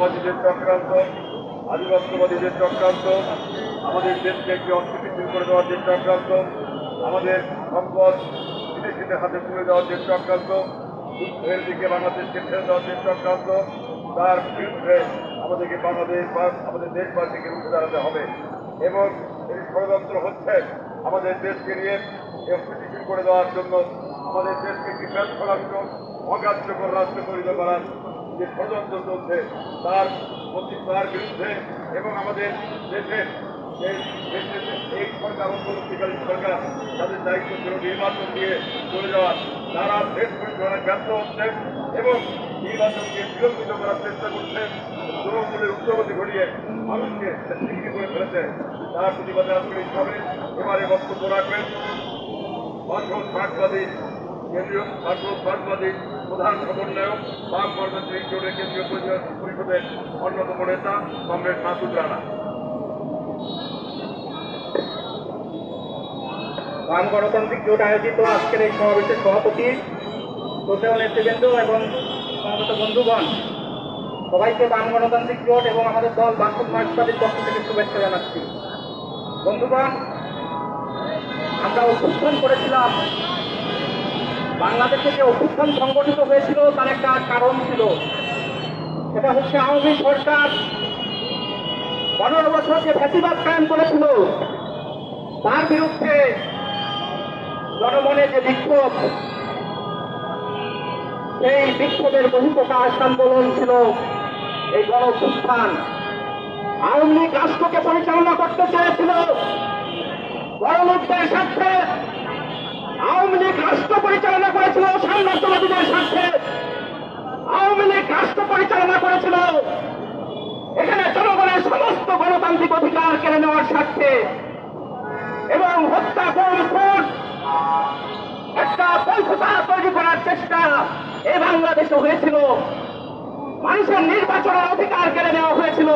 মৌলবাদীদের চক্রান্ত, আধিপত্যবাদীদের চক্রান্ত, আমাদের দেশকে একটি অস্থিতিশীল করে দেওয়ার যে চক্রান্ত, আমাদের সম্পদ বিদেশিদের হাতে তুলে দেওয়ার যে চক্রান্ত, যুদ্ধের দিকে বাংলাদেশকে ছেড়ে দেওয়ার যে চক্রান্ত, তার বিরুদ্ধে আমাদেরকে বাংলাদেশ বা আমাদের দেশবাসীকে উঠে দাঁড়াতে হবে। এবং এই ষড়যন্ত্র হচ্ছে আমাদের দেশকে নিয়ে অস্থিতিশীল করে দেওয়ার জন্য, আমাদের দেশকে একটি ব্যর্থরাষ্ট্র, অকার্যকর রাষ্ট্র পরিণত করার যে ষড়যন্ত্র চলছে তার বিরুদ্ধে এবং আমাদের দেশের এই সরকার অন্তর্বর্তীকালীন সরকার তাদের দায়িত্ব ছিল নির্বাচন দিয়ে চলে যাওয়া, তারা দেশ পরিচালনায় ব্যর্থ হচ্ছে এবং নির্বাচনকে বিলম্বিত করার চেষ্টা করছে, তৃণমূলের উগ্রগতি ঘটিয়ে মানুষকে বিক্রি করে ফেলেছে। তার প্রতিবাদে আজকে হিসাবে এবারে বক্তব্য রাখবেন সমাজবাদী কেন্দ্রীয় সমাজবাদী প্রধান সমন্বয়ক বাম গণতান্ত্রিক জোটের কেন্দ্রীয় পরিষদের অন্যতম নেতা কমরেড মাসুদ রানা। বাম গণতান্ত্রিক জোট আয়োজিত আজকের এই সমাবেশের সভাপতি, শ্রদ্ধেয় নেতৃবৃন্দ এবং সমবেত বন্ধুগণ, সবাইকে বাম গণতান্ত্রিক জোট এবং আমাদের দল বামপন্থী মার্ক্সবাদীর পক্ষ থেকে শুভেচ্ছা জানাচ্ছি। বন্ধুগণ, আমরা অভ্যুত্থান করেছিলাম। বাংলাদেশে যে অভ্যুত্থান সংগঠিত হয়েছিল তার একটা কারণ ছিল, সেটা হচ্ছে আওয়ামী সরকার 15 বছর যে ফ্যাসিবাদ কায়েম করেছিল তার বিরুদ্ধে জনমনে যে বিক্ষোভ, সেই বিক্ষোভের বহিঃপ্রকাশ আন্দোলন ছিল এই গণ অভ্যুত্থান। আওয়ামী লীগ রাষ্ট্রকে পরিচালনা করতে চেয়েছিল বড়লোকদের স্বার্থে, আওয়ামী লীগ রাষ্ট্র পরিচালনা করেছিল সাম্রাজ্যবাদীদের স্বার্থে, আওয়ামী লীগ রাষ্ট্র পরিচালনা করেছিল এখানে জনগণের সমস্ত গণতান্ত্রিক অধিকার কেড়ে নেওয়ার স্বার্থে এবং হত্যা, গুম, খুন একটা বৈধতা তৈরি করার চেষ্টা এই বাংলাদেশে হয়েছিল। মানুষের নির্বাচনের অধিকার কেড়ে নেওয়া হয়েছিল।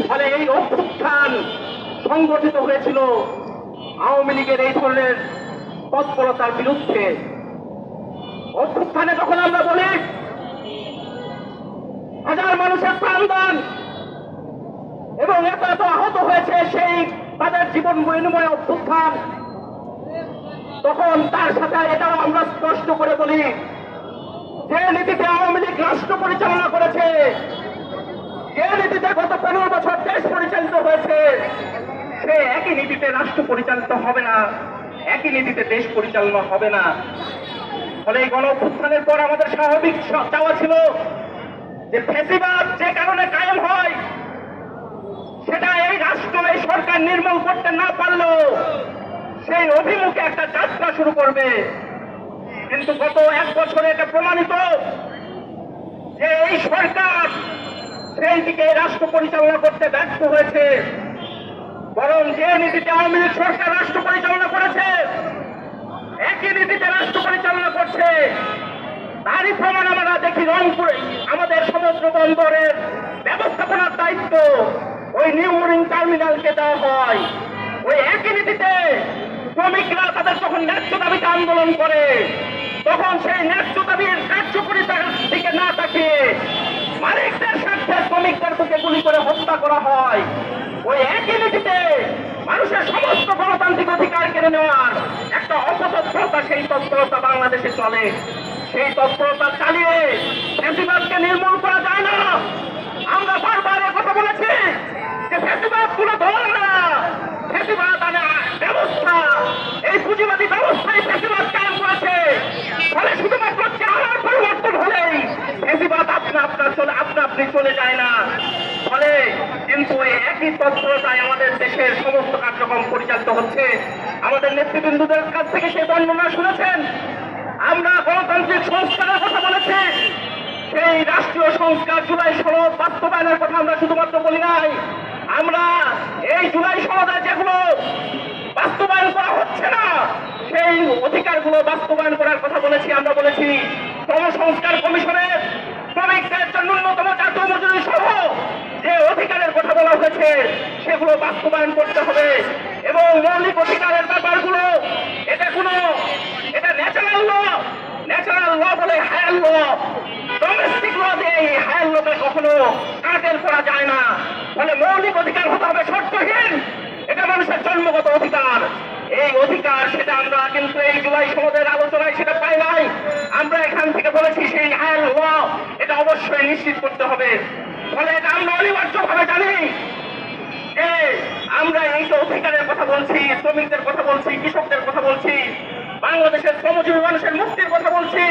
ফলে এই অভ্যুত্থান সংগঠিত হয়েছিল আওয়ামী লীগের এই ধরনের তৎপরতার বিরুদ্ধে। অভ্যুত্থানে যখন আমরা বলি হাজার মানুষের প্রাণদান এবং এত এত আহত হয়েছে, সেই তাদের জীবন বিনিময়ে অভ্যুত্থান, তখন তার সাথে এটাও আমরা স্পষ্ট করে বলি যে নীতিতে আওয়ামী লীগ রাষ্ট্র পরিচালনা করেছে, যে নীতিতে গত 15 বছর দেশ পরিচালিত হয়েছে, সে একই নীতিতে রাষ্ট্র পরিচালিত হবে না, একই নীতিতে দেশ পরিচালনা হবে না। ফলে এই গণ অভ্যুত্থানের পর আমাদের স্বাভাবিক চাওয়া ছিল যে ফ্যাসিবাদ যে কারণে কায়েম হয় সেটা এই রাষ্ট্র, এই সরকার নির্মূল করতে না পারলেও সেই অভিমুখে একটা যাত্রা শুরু করবে। কিন্তু গত 1 বছরে এটা প্রমাণিত যে এই সরকার সেই দিকে রাষ্ট্র পরিচালনা করতে ব্যর্থ হয়েছে। বরং যে নীতিতে আওয়ামী লীগ সরকার রাষ্ট্র পরিচালনা করেছে, একই নীতিতে রাষ্ট্র পরিচালনা করছে। তারই প্রমাণ আমরা দেখি রংপুরে আমাদের সমুদ্র বন্দরের ব্যবস্থাপনার দায়িত্ব ওই নিউ মুরিং টার্মিনালকে দেওয়া হয়। ওই একই নীতিতে শ্রমিকরা তাদের যখন ন্যায্য দাবিতে আন্দোলন করে, তখন সেই ন্যায্য দাবির কার্যকরিতার দিকে না তাকিয়ে মালিকদের স্বার্থে শ্রমিকদের বুকে গুলি করে হত্যা করা হয়। ওই একই নীতিতে মানুষের সমস্ত গণতান্ত্রিক অধিকার কেড়ে নেওয়ার একটা অপতৎপরতা, সেই তৎপরতা বাংলাদেশে চলে। সেই তৎপরতা চালিয়ে ফ্যাসিবাদকে নির্মূল করা যায় না। আমরা বারবার কথা বলেছি যে ফ্যাসিবাদ কোনো দল না, ফ্যাসিবাদ ব্যবস্থা, এই পুঁজিবাদী ব্যবস্থায় ফ্যাসিবাদ কায়েম করেছে। ফলে শুধুমাত্র চেহারার পরিবর্তন হলেই ফ্যাসিবাদ আপনি চলে যায় না। ফলে কিন্তু এই একই তৎপরতায় আমাদের দেশের সমস্ত কার্যক্রম পরিচালিত হচ্ছে। আমাদের নেতৃবৃন্দদের কাছ থেকে সেই বর্ণনা শুনেছেন। আমরা গণতান্ত্রিক সংস্কারের কথা বলেছি, সেই রাষ্ট্রীয় সংস্কার জুলাই সনদ বাস্তবায়নের কথা আমরা শুধুমাত্র বলি নাই। আমরা এই জুলাই সনদে যেগুলো বাস্তবায়ন করা হচ্ছে না, সেই অধিকারগুলো বাস্তবায়ন করার কথা বলেছি। আমরা বলেছি সংস্কার কমিশনের শ্রমিকদের জন্য ন্যূনতম জাতীয় মজুরি সহ যে অধিকারের কথা বলা হয়েছে সেগুলো বাস্তবায়ন করতে হবে এবং মৌলিক অধিকারের ব্যাপারগুলো এটা ন্যাচারাল ল বলে হায়ার ল, ডোমেস্টিক ল দিয়ে হায়ার কাউকে কখনো কাটেল করা যায় না। ফলে মৌলিক অধিকার হতে হবে শর্তহীন। এটা মানুষের জন্মগত অধিকার। এই অধিকার সেটা আমরা কিন্তু এই জুলাই সনদের আলোচনায় সেটা পাই নাই। আমরা এখান থেকে বলেছি সেই আইন ল এটা অবশ্যই নিশ্চিত করতে হবে। ফলে এটা আমরা অনিবার্যভাবে জানি যে আমরা এই যে অধিকারের কথা বলছি, শ্রমিকদের কথা বলছি, কৃষকদের কথা বলছি, বাংলাদেশের শ্রমজীবী মানুষের মুক্তির কথা বলছি।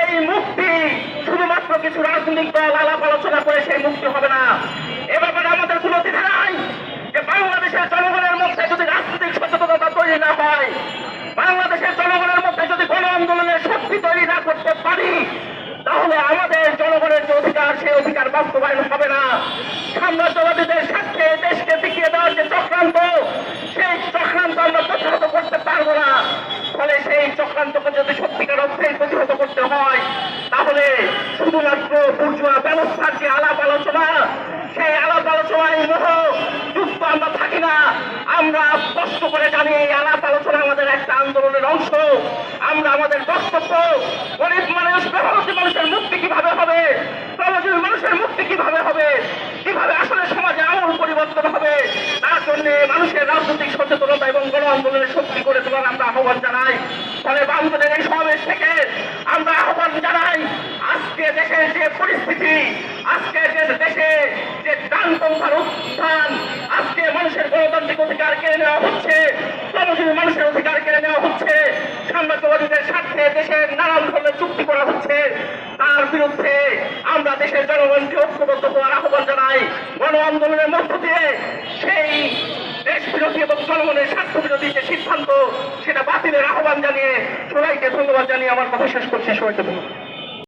এই মুক্তি শুধুমাত্র কিছু রাজনৈতিক দল আলাপ আলোচনা করে সেই মুক্তি হবে না। এ ব্যাপারে আমাদের কোনো দ্বিধা নাই যে বাংলাদেশের জনগণের মধ্যে যদি রাজনৈতিক সচেতনতা তৈরি না হয়, বাংলাদেশের জনগণের মধ্যে যদি গণ আন্দোলনের শক্তি তৈরি না করতে পারি, তাহলে আমাদের জনগণের যে অধিকার সেই অধিকার বাস্তবায়ন হবে না। সাম্রাজ্যবাদীদের স্বার্থে দেশকে টিকিয়ে দেওয়ার যে চক্রান্ত, সেই চক্রান্ত আমরা প্রতিহত করতে পারবো না। ফলে সেই চক্রান্তকে যদি সত্যিকার অর্থে প্রতিহত করতে হয়, তাহলে শুধুমাত্র বুর্জোয়া ব্যবস্থার যে আলাপ আলোচনা, সেই আলাপ আলোচনায় মোহ যুক্ত আমরা থাকি না। আমরা স্পষ্ট করে জানি এই আলাপ আলোচনা আমাদের একটা আন্দোলনের অংশ। আমরা আমাদের বক্তব্য গরিব মানুষ, মেহনতি মানুষের মুক্তি কিভাবে হবে, শ্রমজীবী মানুষের মুক্তি কিভাবে হবে, কিভাবে আসলে সমাজে আমূল পরিবর্তন হবে, তার জন্য মানুষের রাজনৈতিক সচেতনতা এবং গণ আন্দোলনের শক্তি করে তোলার আমরা আহ্বান জানাই। ফলে বামপন্থীদের এই সমাবেশ থেকে আমরা আহ্বান জানাই, আজকে দেশের যে পরিস্থিতি, আজকে যে দেশে যে ডানপন্থার উত্থান, আজকে মানুষের গণতান্ত্রিক অধিকার কেড়ে নেওয়া হচ্ছে, শ্রমজীবী মানুষের অধিকার কেড়ে নেওয়া হচ্ছে, সাম্রাজ্যবাদীদের স্বার্থে দেশের নানান ধরনের চুক্তি করা হচ্ছে, তার বিরুদ্ধে আমরা দেশের জনগণকে ঐক্যবদ্ধ হওয়ার আহ্বান জানাই। গণ আন্দোলনের মধ্য দিয়ে সেই দেশ বিরোধী এবং জনগণের স্বার্থ বিরোধী যে সিদ্ধান্ত, সেটা বাতিলের আহ্বান জানিয়ে সবাইকে ধন্যবাদ জানিয়ে আমার কথা শেষ করছি। সবাইকে ধন্যবাদ।